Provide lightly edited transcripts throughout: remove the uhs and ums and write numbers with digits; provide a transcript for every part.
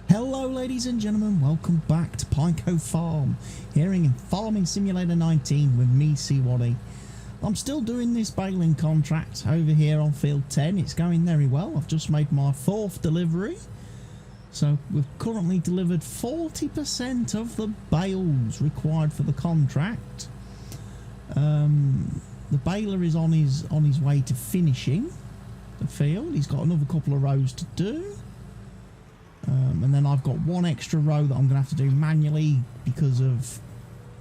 Hello ladies and gentlemen, welcome back to Pine Cove Farm, here in Farming Simulator 19 with me, CWATTYESO. I'm still doing this baling contract over here on field 10. It's going very well. I've just made my 4th delivery. So we've currently delivered 40% of the bales required for the contract. The baler is on his way to finishing the field. He's got another couple of rows to do. And then I've got one extra row that I'm going to have to do manually because of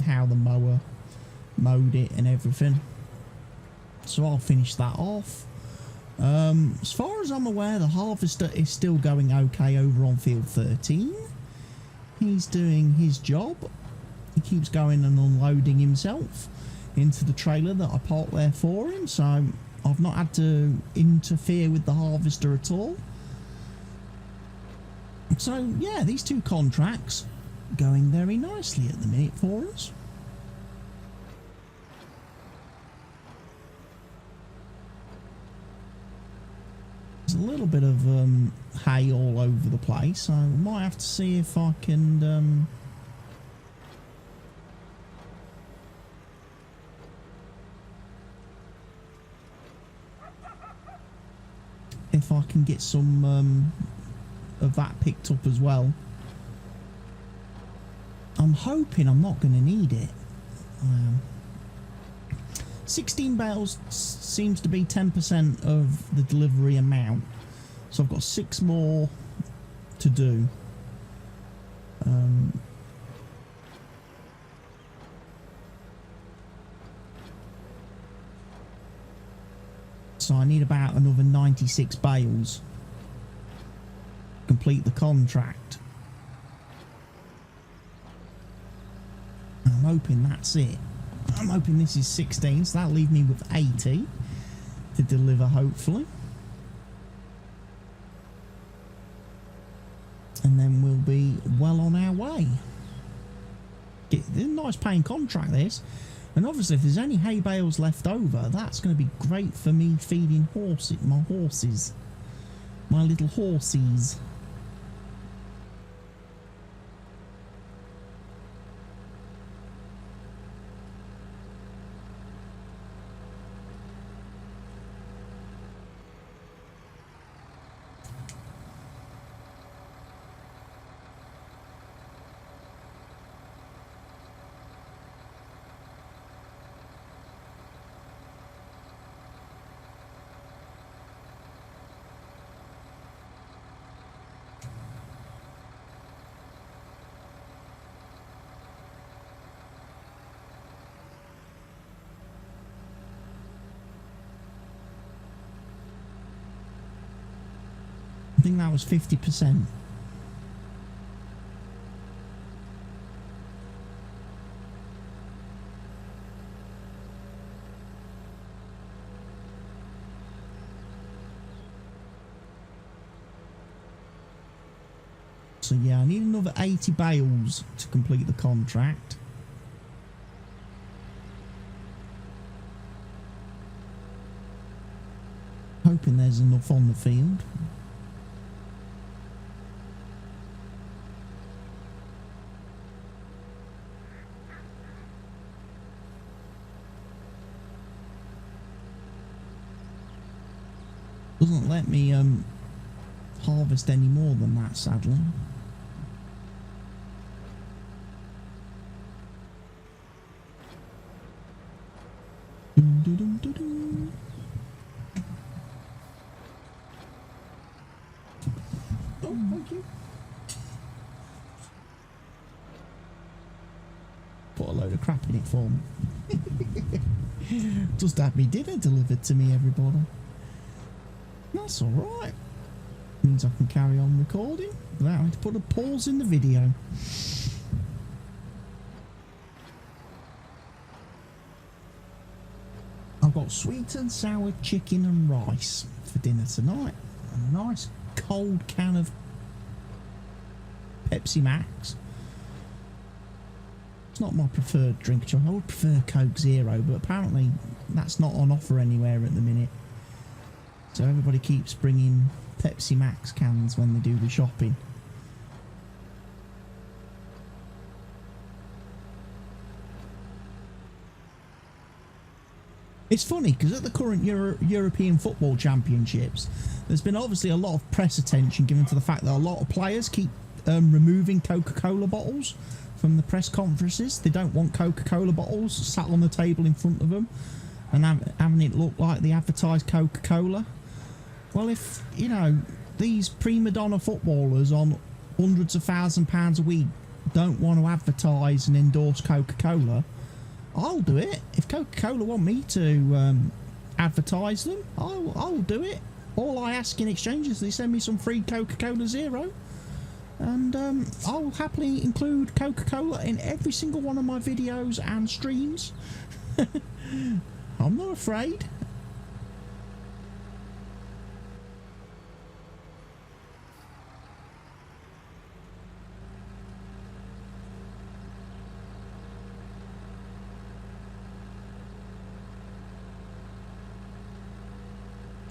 how the mower mowed it and everything. So I'll finish that off. As far as I'm aware, the harvester is still going okay over on field 13. He's doing his job. He keeps going and unloading himself into the trailer that I parked there for him. So I've not had to interfere with the harvester at all. So yeah, these two contracts going very nicely at the minute for us. There's a little bit of hay all over the place, so I might have to see if I can get some of that picked up as well. I'm hoping I'm not going to need it. 16 bales seems to be 10% of the delivery amount, so I've got 6 more to do. So I need about another 96 bales complete the contract. I'm hoping that's it. I'm hoping this is 16, so that'll leave me with 80 to deliver, hopefully. And then we'll be well on our way. It's a nice paying contract, this. And obviously, if there's any hay bales left over, that's going to be great for me feeding my horses. My little horsies. I think that was 50%. So yeah, I need another 80 bales to complete the contract. Hoping there's enough on the field. Doesn't let me harvest any more than that, sadly. Oh, thank you. Put a load of crap in it for me. Just had me dinner delivered to me, everybody. That's alright. Means I can carry on recording without having to put a pause in the video. I've got sweet and sour chicken and rice for dinner tonight. And a nice cold can of Pepsi Max. It's not my preferred drink choice. I would prefer Coke Zero, but apparently that's not on offer anywhere at the minute. So everybody keeps bringing Pepsi Max cans when they do the shopping. It's funny because at the current European Football Championships, there's been obviously a lot of press attention given to the fact that a lot of players keep removing Coca-Cola bottles from the press conferences. They don't want Coca-Cola bottles sat on the table in front of them and having it look like they advertise Coca-Cola. Well, if, you know, these prima donna footballers on hundreds of £1,000s a week don't want to advertise and endorse Coca-Cola, I'll do it. If Coca-Cola want me to advertise them, I'll do it. All I ask in exchange is they send me some free Coca-Cola Zero, and I'll happily include Coca-Cola in every single one of my videos and streams. I'm not afraid.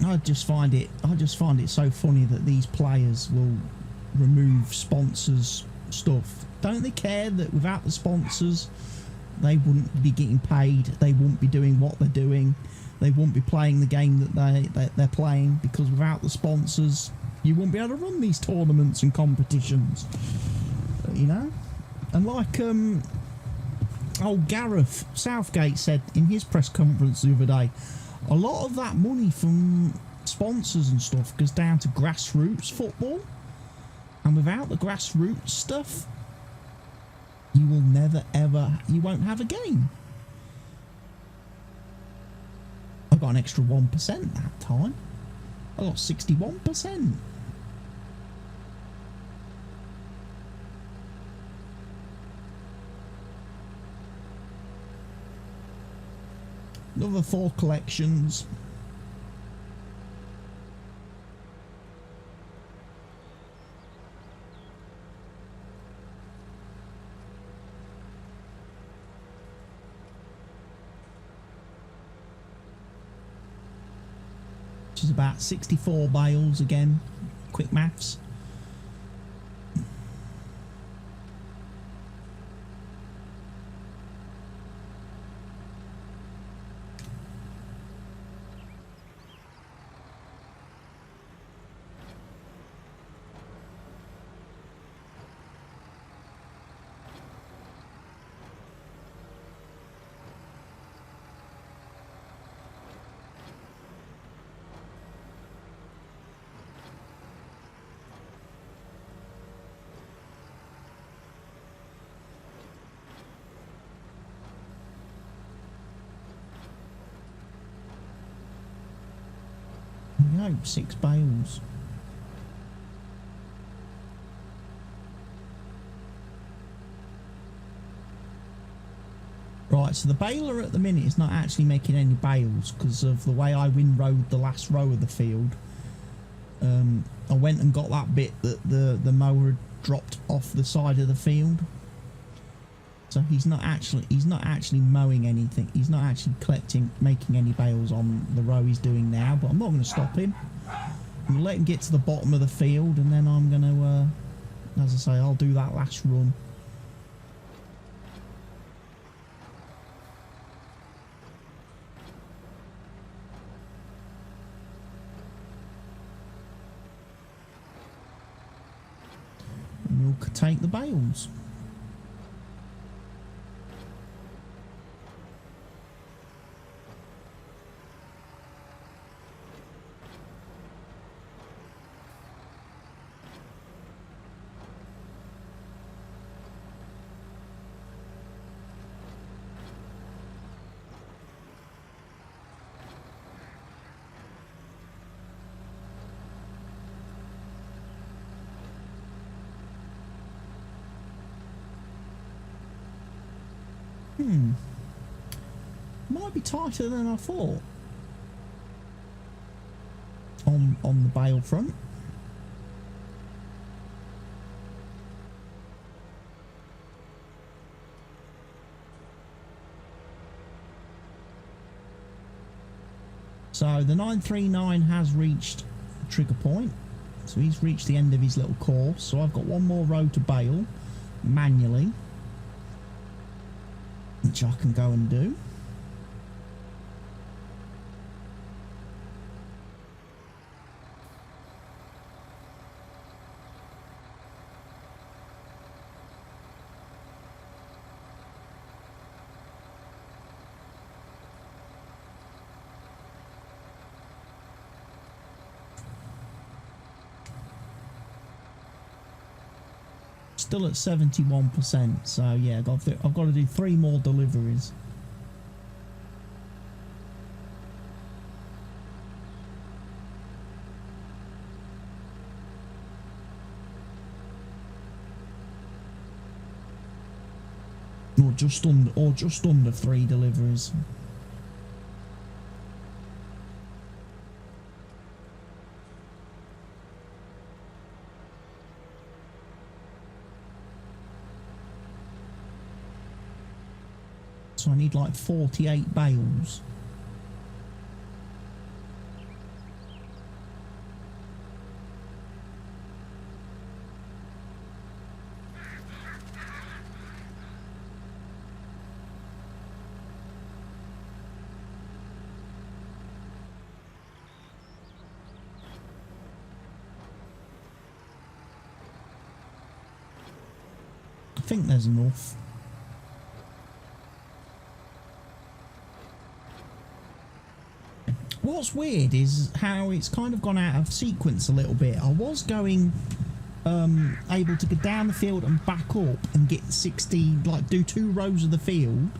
I just find it so funny that these players will remove sponsors stuff. Don't they care that without the sponsors they wouldn't be getting paid, they wouldn't be doing what they're doing, they wouldn't be playing the game that they're playing, because without the sponsors you wouldn't be able to run these tournaments and competitions, you know? And like old Gareth Southgate said in his press conference the other day, a lot of that money from sponsors and stuff goes down to grassroots football, and without the grassroots stuff, you will never ever, you won't have a game. I got an extra 1% that time. I got 61%. Another 4 collections. Which is about 64 bales again. Quick maths. No, 6 bales. Right, so the baler at the minute is not actually making any bales because of the way I windrowed the last row of the field. I went and got that bit that the mower had dropped off the side of the field. So he's not actually mowing anything. He's not actually making any bales on the row he's doing now. But I'm not going to stop him. I'm going to let him get to the bottom of the field, and then I'm going to, as I say, I'll do that last run. And we'll take the bales. Might be tighter than I thought on the bale front. So the 939 has reached the trigger point, so he's reached the end of his little course. So I've got one more row to bale manually, which I can go and do. Still at 71%, so yeah, I've got to do 3 more deliveries. Or just under 3 deliveries. So I need like 48 bales. I think there's enough. What's weird is how it's kind of gone out of sequence a little bit. I was going able to go down the field and back up and get 16, like do 2 rows of the field,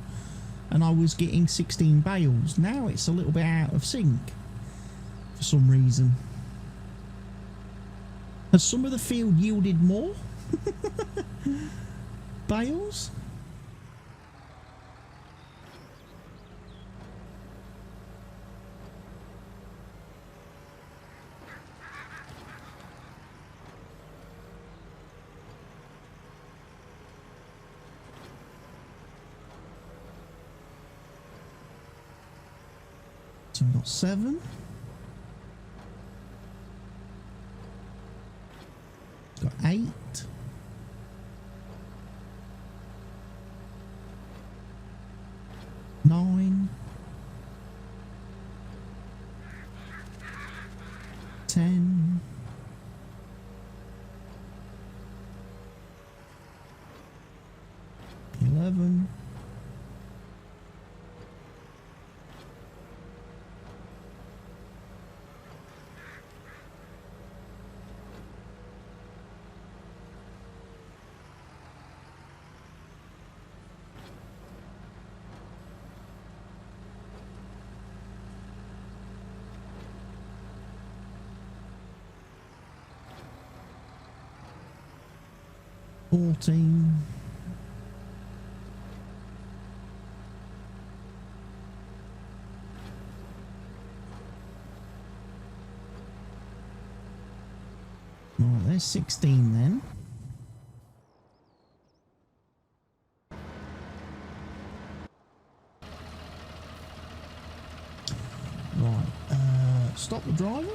and I was getting 16 bales. Now it's a little bit out of sync for some reason. Has some of the field yielded more bales? So we've got 7. Got 8. 9. 10. 11. 14. 16 then. Right, stop the driver.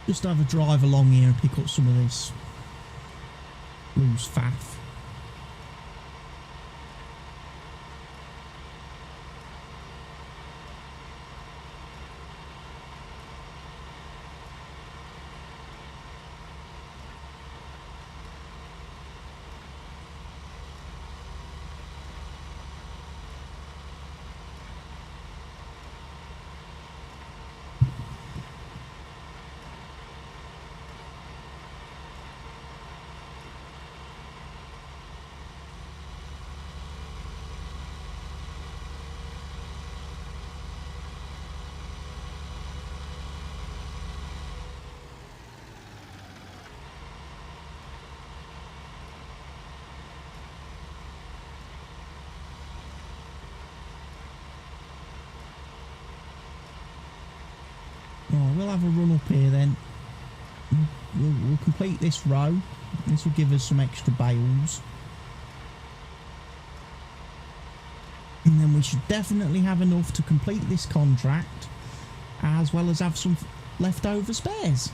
Just have a drive along here and pick up some of this loose faff. Right, we'll have a run up here then. We'll complete this row. This will give us some extra bales. And then we should definitely have enough to complete this contract, as well as have some leftover spares.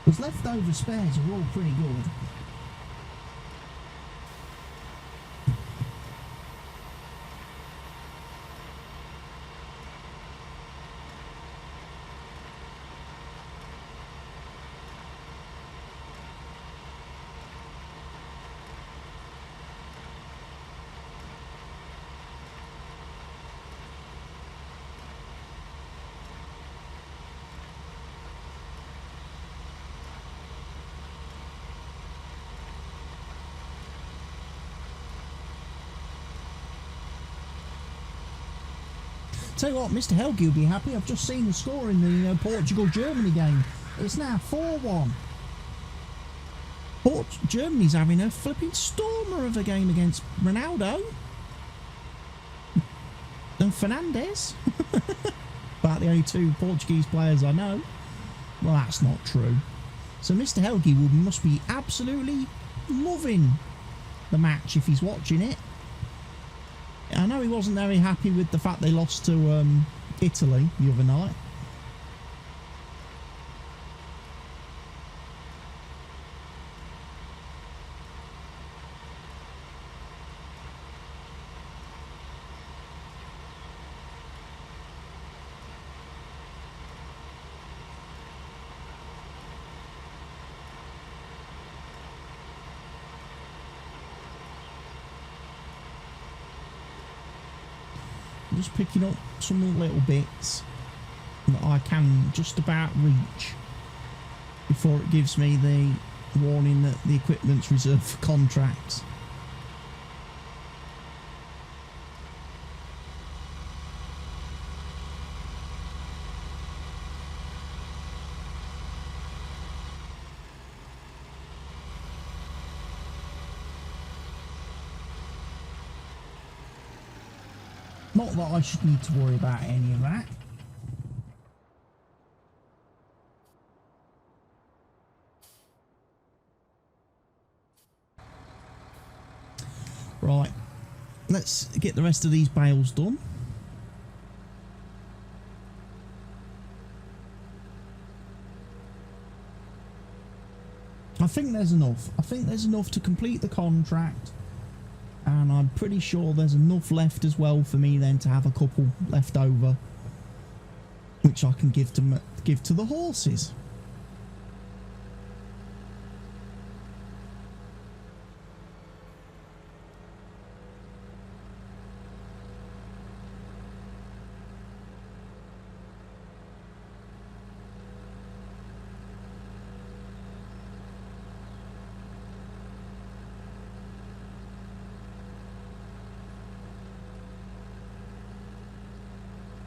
Because leftover spares are all pretty good. Tell you what, Mr. Helge will be happy. I've just seen the score in the Portugal-Germany game. It's now 4-1. Germany's having a flipping stormer of a game against Ronaldo. And Fernandes. About the only two Portuguese players I know. Well, that's not true. So Mr. Helge must be absolutely loving the match if he's watching it. I know he wasn't very happy with the fact they lost to Italy the other night. Just picking up some little bits that I can just about reach before it gives me the warning that the equipment's reserved for contracts. Not that I should need to worry about any of that. Right, let's get the rest of these bales done. I think there's enough. I think there's enough to complete the contract. And I'm pretty sure there's enough left as well for me then to have a couple left over, which I can give to the horses.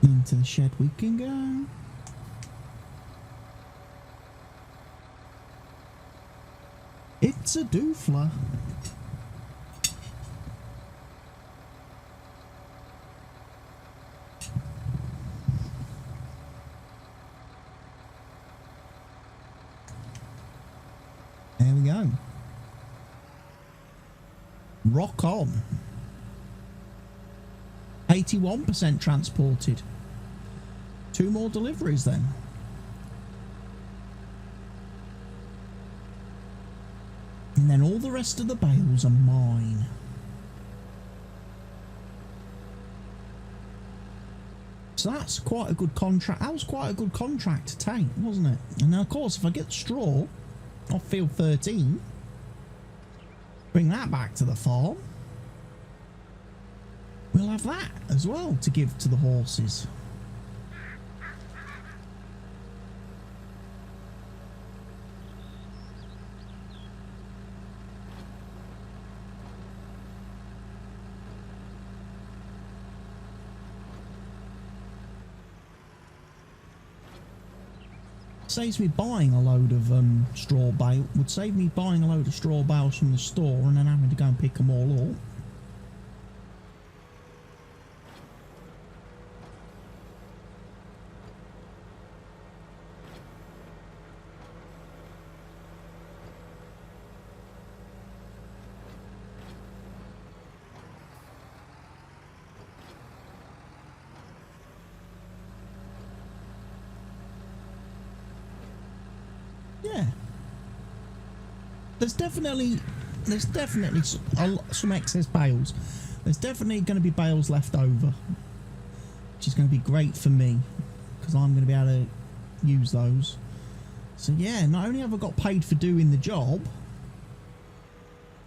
Into the shed we can go. It's a doofler. There we go. Rock on. 81% transported. 2 more deliveries then. And then all the rest of the bales are mine. So that's quite a good contract. That was quite a good contract to take, wasn't it? And now, of course, if I get straw off field 13, bring that back to the farm, we'll have that as well to give to the horses. Saves me buying a load of straw bale. Would save me buying a load of straw bales from the store and then having to go and pick them all up. Yeah, there's definitely some excess bales. There's definitely going to be bales left over, which is going to be great for me because I'm going to be able to use those. So yeah, not only have I got paid for doing the job,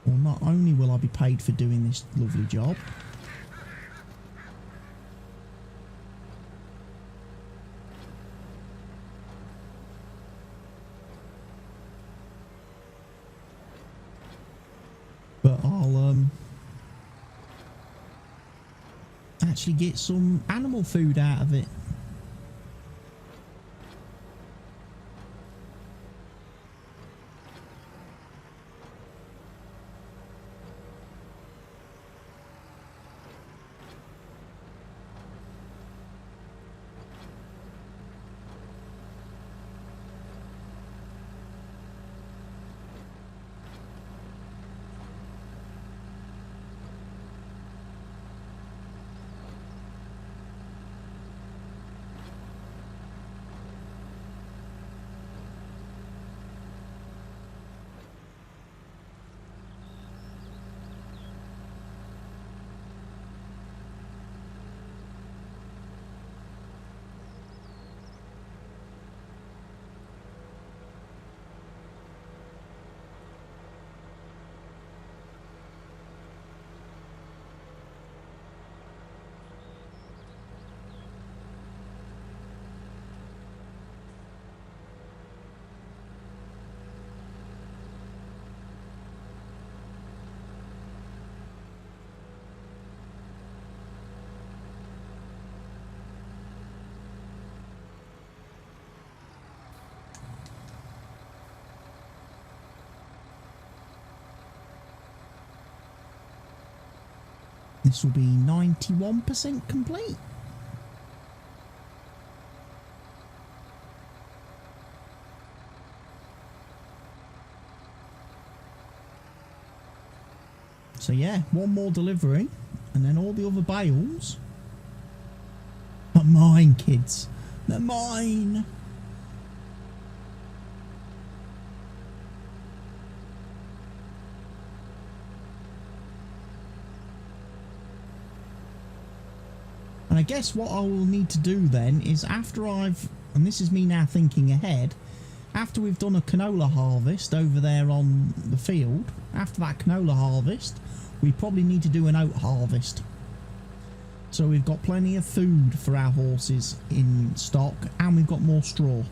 or not only will I be paid for doing this lovely job, but I'll actually get some animal food out of it. This will be 91% complete. So yeah, one more delivery and then all the other bales are mine, kids. They're mine. And I guess what I will need to do then is after I've, and this is me now thinking ahead, after we've done a canola harvest over there on the field, after that canola harvest, we probably need to do an oat harvest. So we've got plenty of food for our horses in stock and we've got more straw.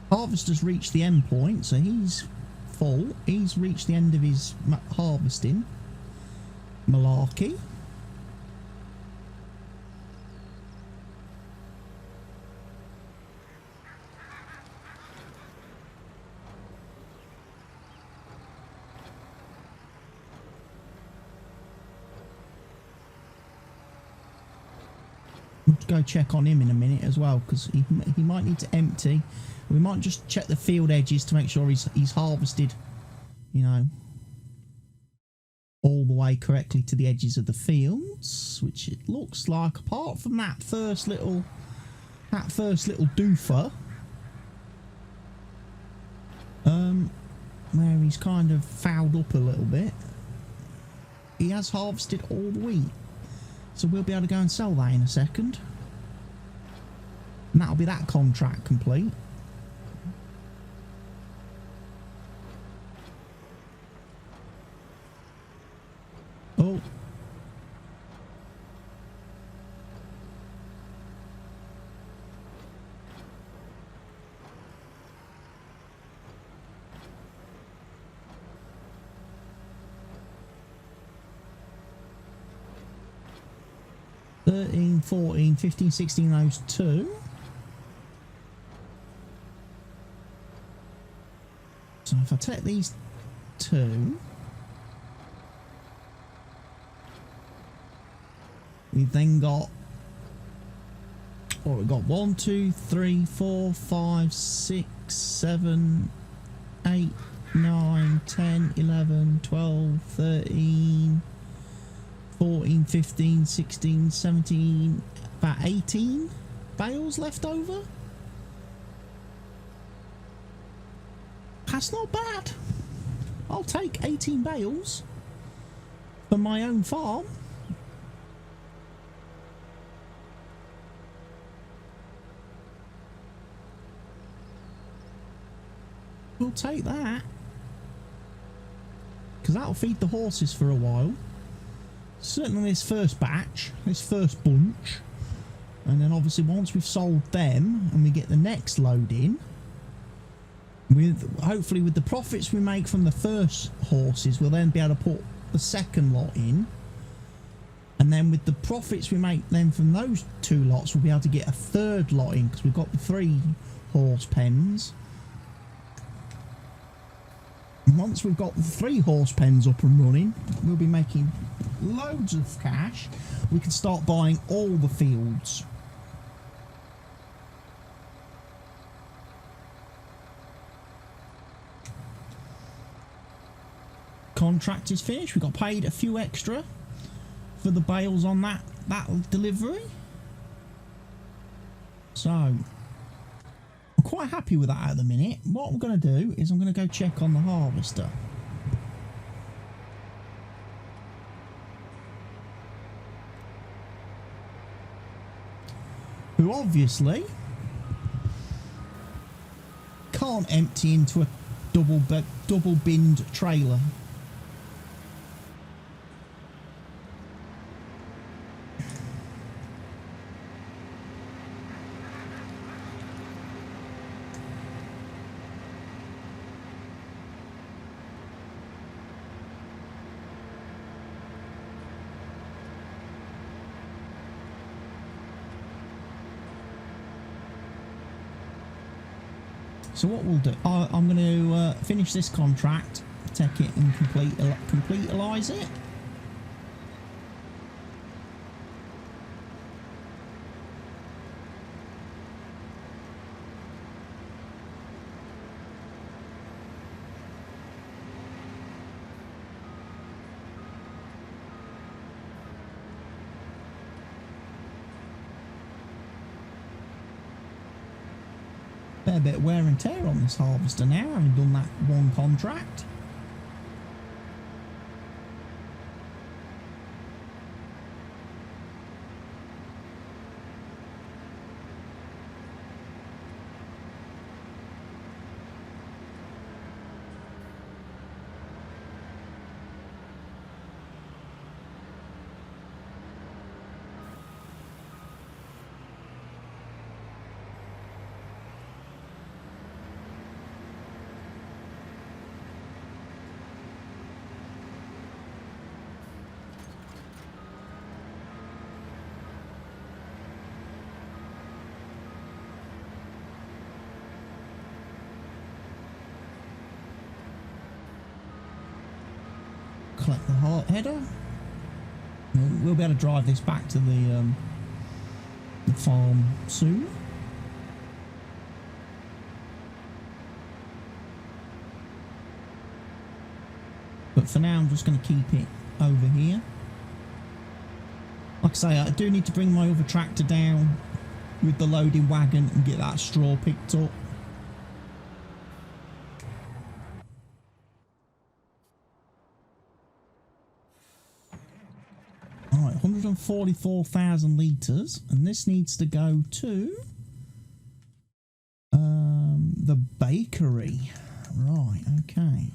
Harvester's reached the end point, so he's full. He's reached the end of his harvesting malarkey. We'll go check on him in a minute as well, because he might need to empty. We might just check the field edges to make sure he's harvested, you know, all the way correctly to the edges of the fields, which it looks like, apart from that first little doofer, where he's kind of fouled up a little bit, he has harvested all the wheat. So we'll be able to go and sell that in a second. And that'll be that contract complete. Oh. $13, $14, $15, $16, those two. So if I take these two, we've then got, we've got 1, 2, 3, 4, 5, 6, 7, 8, 9, 10, 11, 12, 13, 14, 15, 16, 17, about 18 bales left over. That's not bad. I'll take 18 bales for my own farm. We'll take that. Because that'll feed the horses for a while. Certainly this first batch, this first bunch. And then obviously once we've sold them and we get the next load in, with hopefully with the profits we make from the first horses, we'll then be able to put the second lot in. And then with the profits we make then from those two lots, we'll be able to get a third lot in because we've got the 3 horse pens. And once we've got the 3 horse pens up and running, we'll be making loads of cash. We can start buying all the fields. Contract is finished. We got paid a few extra for the bales on that delivery. So I'm quite happy with that at the minute. What I'm going to do is I'm going to go check on the harvester. Who obviously can't empty into a double binned trailer. So what we'll do, I'm going to finish this contract, take it and complete-alise it. A bit of wear and tear on this harvester now, having done that one contract. Collect the header. We'll be able to drive this back to the farm soon. But for now, I'm just going to keep it over here. Like I say, I do need to bring my other tractor down with the loading wagon and get that straw picked up. Alright, 144,000 litres, and this needs to go to the bakery. Right, okay.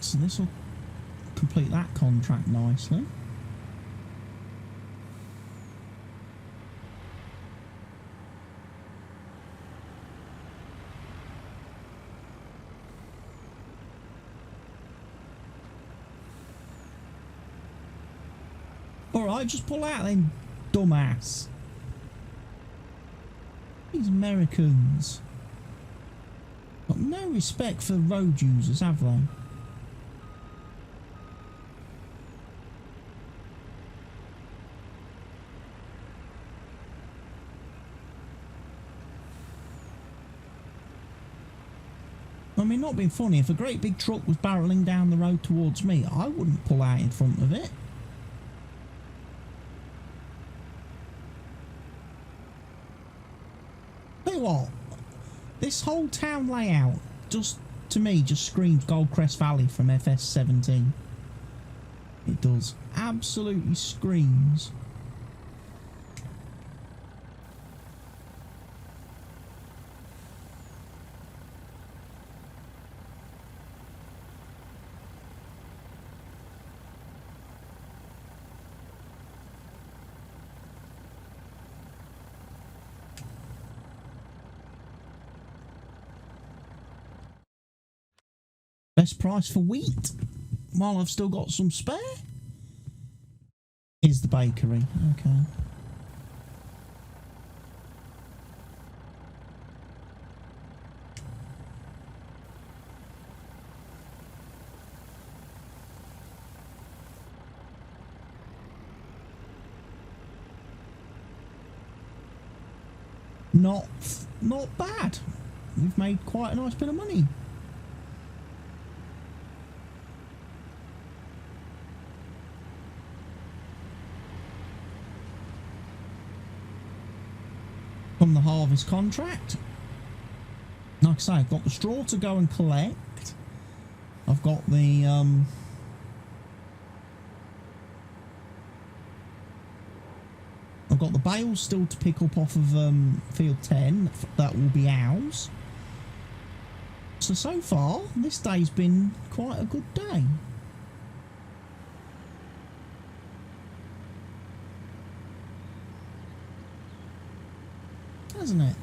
So this will complete that contract nicely. Alright, just pull out then, dumbass. These Americans. Got no respect for road users, have they? I mean, not being funny, if a great big truck was barrelling down the road towards me, I wouldn't pull out in front of it. Tell you what, this whole town layout, just to me, just screams Goldcrest Valley from FS19. It does. Absolutely screams. Best price for wheat, while I've still got some spare, is the bakery. Okay. Not bad. We've made quite a nice bit of money. From the harvest contract. Like I say, I've got the straw to go and collect. I've got the bales still to pick up off of field 10. That will be ours. So far, this day's been quite a good day. Hasn't it?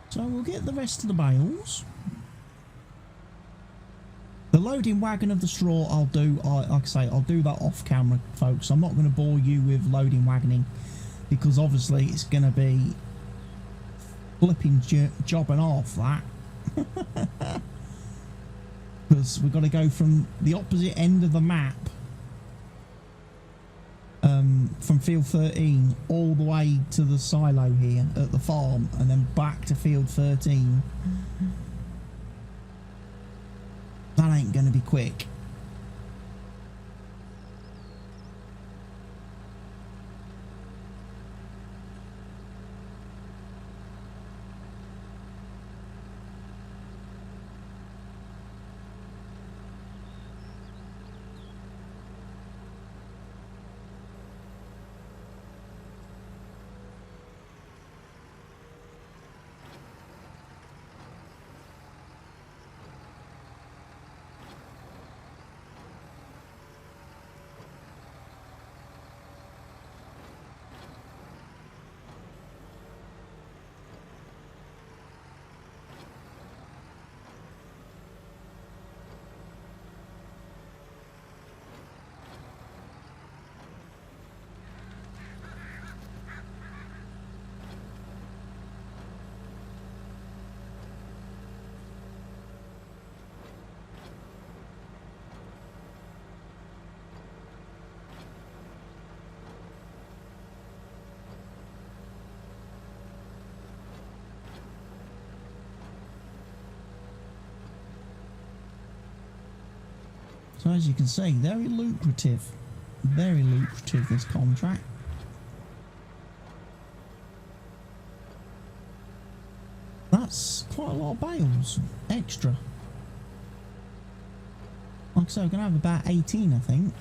So we'll get the rest of the bales. The loading wagon of the straw I'll do, like I say, I'll do that off camera, folks. I'm not going to bore you with loading wagoning, because obviously it's going to be flipping jobbing off that. Because we've got to go from the opposite end of the map, from field 13 all the way to the silo here at the farm, and then back to field 13. That ain't going to be quick. So as you can see, very lucrative, this contract. That's quite a lot of bales extra. Like I say, we're going to have about 18, I think.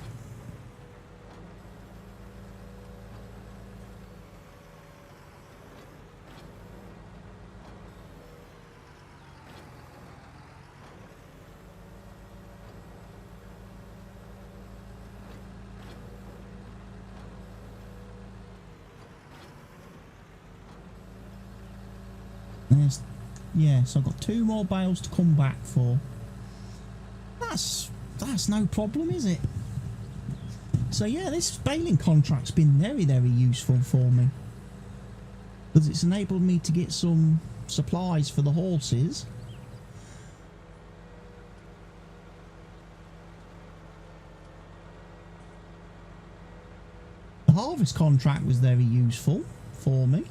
There's, yeah, so I've got 2 more bales to come back for. That's no problem, is it? So yeah, this baling contract's been very, very useful for me, because it's enabled me to get some supplies for the horses. The harvest contract was very useful for me,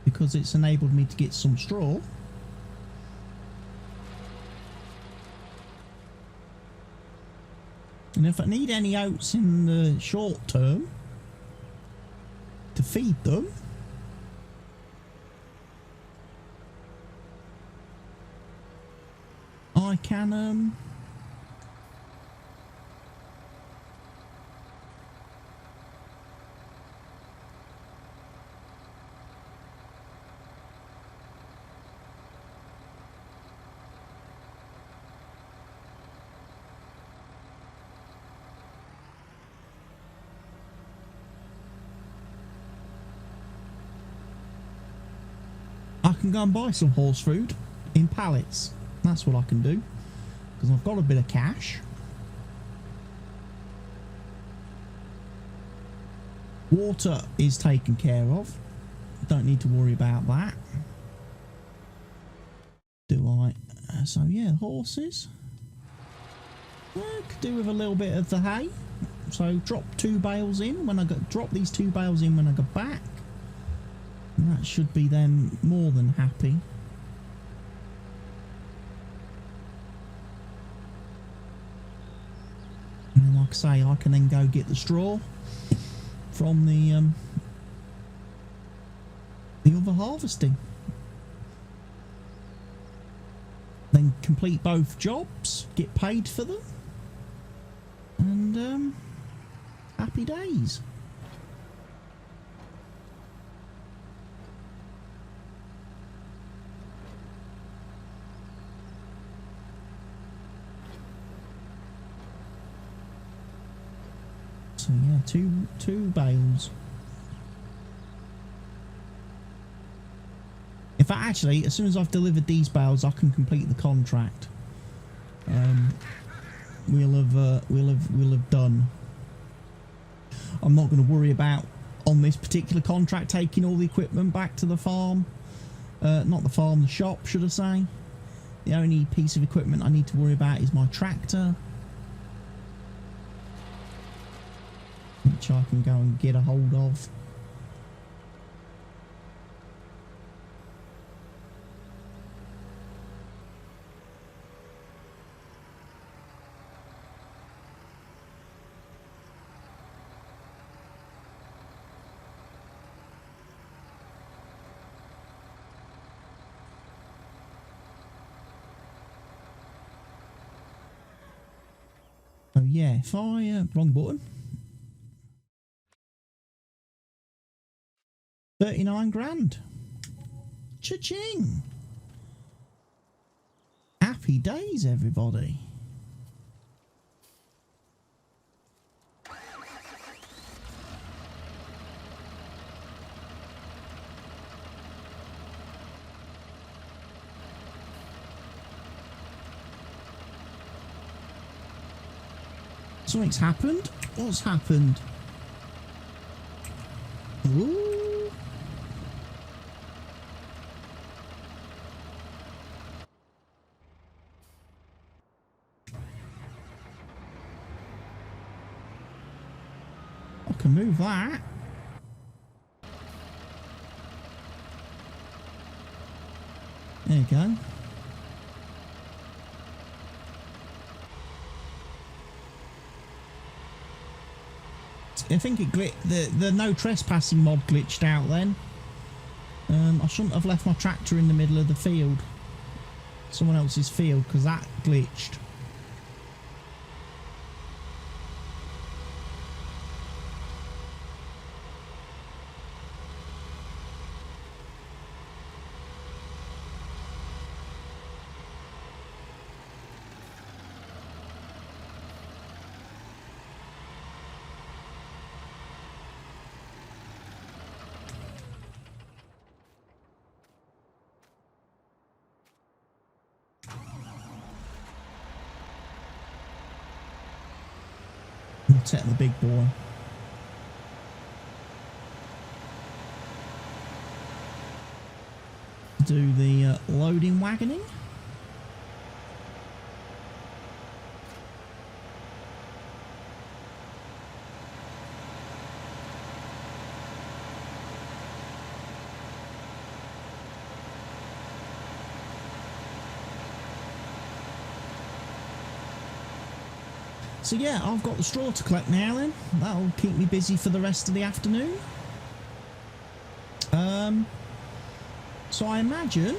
because it's enabled me to get some straw. And if I need any oats in the short term to feed them, I can go and buy some horse food in pallets. That's what I can do, because I've got a bit of cash. Water is taken care of. Don't need to worry about that. Do I? So yeah, horses. Yeah, could do with a little bit of the hay. So drop 2 bales in when I drop these 2 bales in when I go back. And that should be them more than happy. And then, like I say, I can then go get the straw from the other harvesting. Then complete both jobs, get paid for them, and happy days. So yeah, two bales. In fact, actually, as soon as I've delivered these bales, I can complete the contract. We'll have done. I'm not going to worry about on this particular contract taking all the equipment back to the farm. Not the farm, the shop, should I say? The only piece of equipment I need to worry about is my tractor, which I can go and get a hold of. So yeah, if I wrong button. 39 grand. Cha-ching. Happy days, everybody. Something's happened. What's happened? Ooh. I can move that. There you go. I think it the no trespassing mod glitched out then. I shouldn't have left my tractor in the middle of the field, someone else's field, because that glitched. I'll set the big boy. Do the loading wagoning. So yeah, I've got the straw to collect now then. That'll keep me busy for the rest of the afternoon. So I imagine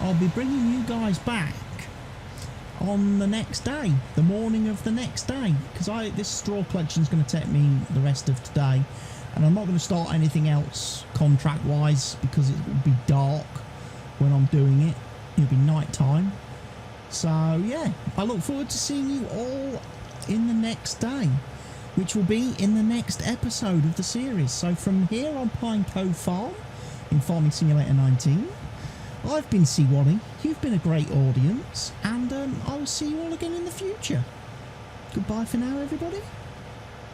I'll be bringing you guys back on the next day, the morning of the next day, because this straw collection is going to take me the rest of today, and I'm not going to start anything else contract wise because it will be dark when I'm doing it. It'll be night time. So yeah, I look forward to seeing you all in the next day, which will be in the next episode of the series. So from here on Pine Cove Farm in Farming Simulator 19, I've been CWATTY, you've been a great audience, and I will see you all again in the future. Goodbye for now, everybody.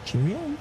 Cheerio.